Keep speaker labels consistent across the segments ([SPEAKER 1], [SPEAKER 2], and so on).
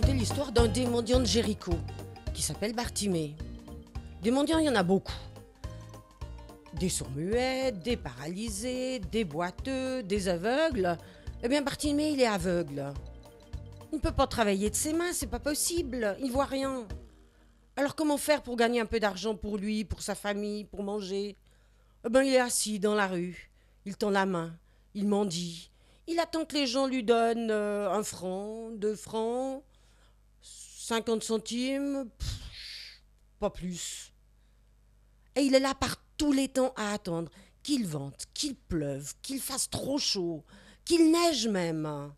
[SPEAKER 1] raconter l'histoire d'un des mendiants de Jéricho, qui s'appelle Bartimée. Des mendiants, il y en a beaucoup. Des sourds-muets, des paralysés, des boiteux, des aveugles. Eh bien, Bartimée, il est aveugle. Il ne peut pas travailler de ses mains, c'est pas possible. Il ne voit rien. Alors comment faire pour gagner un peu d'argent pour lui, pour sa famille, pour manger ? Eh bien, il est assis dans la rue. Il tend la main. Il mendie. Il attend que les gens lui donnent 1 franc, 2 francs, 50 centimes, pas plus. Et il est là par tous les temps à attendre qu'il vente, qu'il pleuve, qu'il fasse trop chaud, qu'il neige même.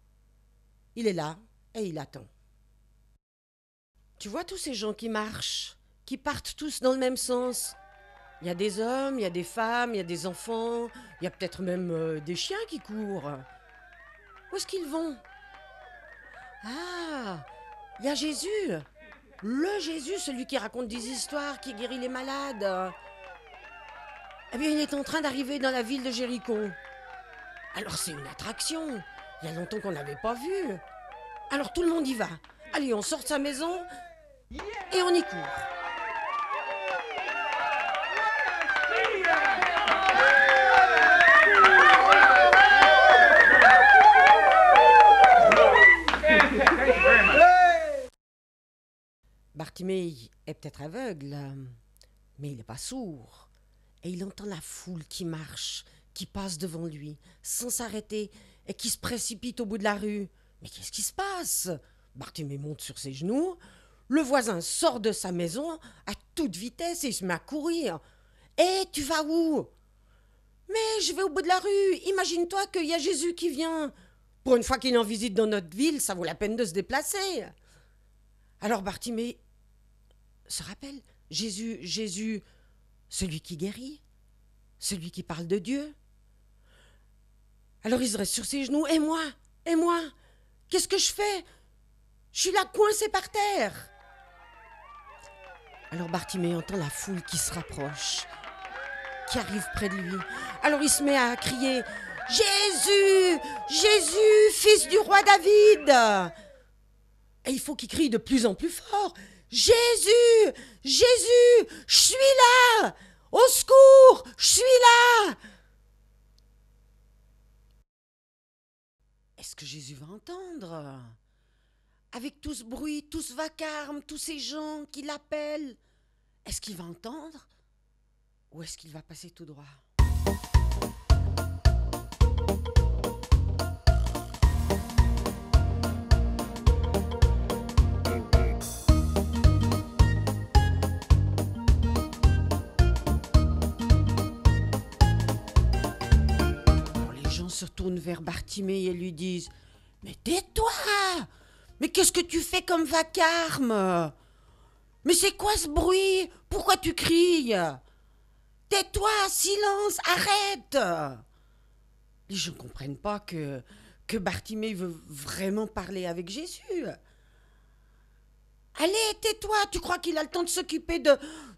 [SPEAKER 1] Il est là et il attend. Tu vois tous ces gens qui marchent, qui partent tous dans le même sens. Il y a des hommes, il y a des femmes, il y a des enfants, il y a peut-être même des chiens qui courent. Où est-ce qu'ils vont ? Ah, il y a Jésus, le Jésus, celui qui raconte des histoires, qui guérit les malades. Eh bien, il est en train d'arriver dans la ville de Jéricho. Alors c'est une attraction, il y a longtemps qu'on ne l'avait pas vu. Alors tout le monde y va. Allez, on sort de sa maison et on y court. Bartimée est peut-être aveugle, mais il n'est pas sourd. Et il entend la foule qui marche, qui passe devant lui, sans s'arrêter, et qui se précipite au bout de la rue. Mais qu'est-ce qui se passe ? Bartimée monte sur ses genoux. Le voisin sort de sa maison à toute vitesse et il se met à courir. « Hé, tu vas où ?»« Mais je vais au bout de la rue. Imagine-toi qu'il y a Jésus qui vient. Pour une fois qu'il est en visite dans notre ville, ça vaut la peine de se déplacer. » Alors Bartimée se rappelle, Jésus, celui qui guérit, celui qui parle de Dieu. Alors il se reste sur ses genoux. Et moi, qu'est-ce que je fais ? Je suis là coincé par terre. Alors Bartimée entend la foule qui se rapproche, qui arrive près de lui. Alors il se met à crier « Jésus, Jésus, fils du roi David !» Et il faut qu'il crie de plus en plus fort « Jésus, Jésus, je suis là ! Au secours, je suis là !» Est-ce que Jésus va entendre ? Avec tout ce bruit, tout ce vacarme, tous ces gens qui l'appellent, est-ce qu'il va entendre ? Ou est-ce qu'il va passer tout droit ? Se tourne vers Bartimée et lui disent « Mais tais-toi ! Mais qu'est-ce que tu fais comme vacarme ? Mais c'est quoi ce bruit ? Pourquoi tu cries ? Tais-toi, silence, arrête !» Les gens ne comprennent pas que Bartimée veut vraiment parler avec Jésus. Allez, tais-toi, tu crois qu'il a le temps de s'occuper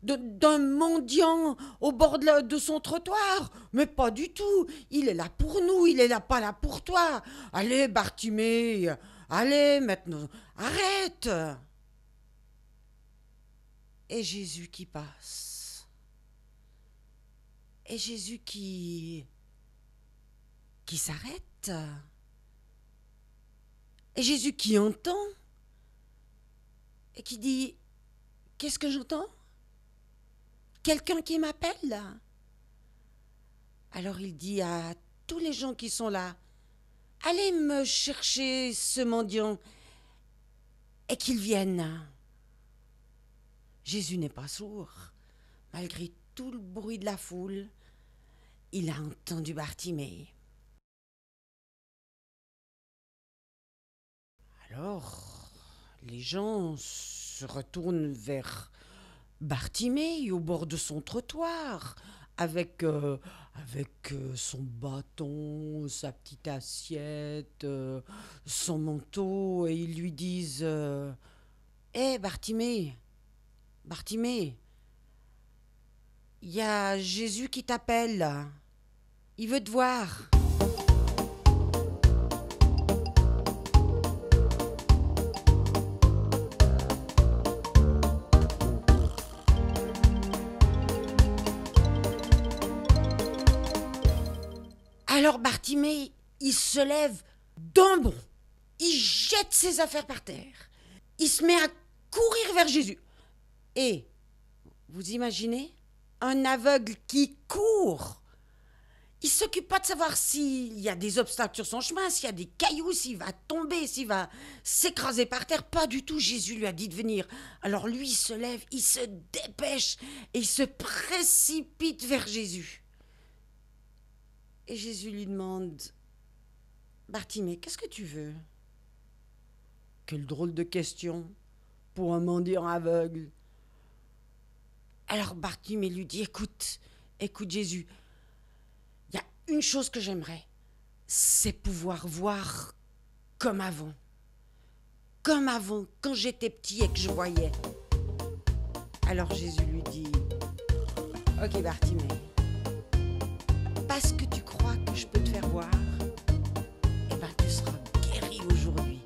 [SPEAKER 1] d'un mendiant au bord de son trottoir ? Mais pas du tout, il est là pour nous, il est là, pas là pour toi. Allez, Bartimée, allez, maintenant, arrête ! Et Jésus qui passe. Et Jésus qui s'arrête. Et Jésus qui entend. Et qui dit « Qu'est-ce que j'entends ? Quelqu'un qui m'appelle ?» Alors il dit à tous les gens qui sont là « Allez me chercher ce mendiant et qu'il vienne. » Jésus n'est pas sourd. Malgré tout le bruit de la foule, il a entendu Bartimée. Alors, les gens se retournent vers Bartimée au bord de son trottoir avec son bâton, sa petite assiette, son manteau et ils lui disent « Hé, Bartimée, il y a Jésus qui t'appelle, il veut te voir. » Alors Bartimée, il se lève d'un bond. Il jette ses affaires par terre. Il se met à courir vers Jésus. Et, vous imaginez, un aveugle qui court. Il ne s'occupe pas de savoir s'il y a des obstacles sur son chemin, s'il y a des cailloux, s'il va tomber, s'il va s'écraser par terre. Pas du tout, Jésus lui a dit de venir. Alors lui, il se lève, il se dépêche et il se précipite vers Jésus. Et Jésus lui demande, « Bartimée, qu'est-ce que tu veux ?» Quelle drôle de question pour un mendiant aveugle. Alors Bartimée lui dit, écoute Jésus, il y a une chose que j'aimerais, c'est pouvoir voir comme avant. Comme avant, quand j'étais petit et que je voyais. Alors Jésus lui dit, ok Bartimée, parce que tu crois que je peux te faire voir, eh ben tu seras guéri aujourd'hui.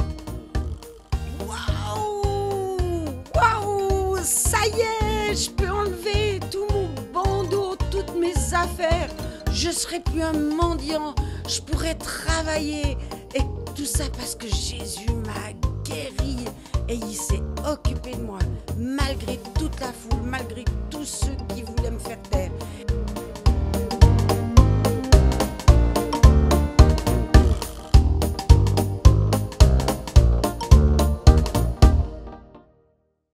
[SPEAKER 1] Waouh, ça y est, je peux enlever tout mon bandeau, toutes mes affaires. Je serai plus un mendiant, je pourrai travailler. Et tout ça parce que Jésus m'a guéri et il s'est occupé de moi, malgré toute la foule, malgré tous ceux qui voulaient me faire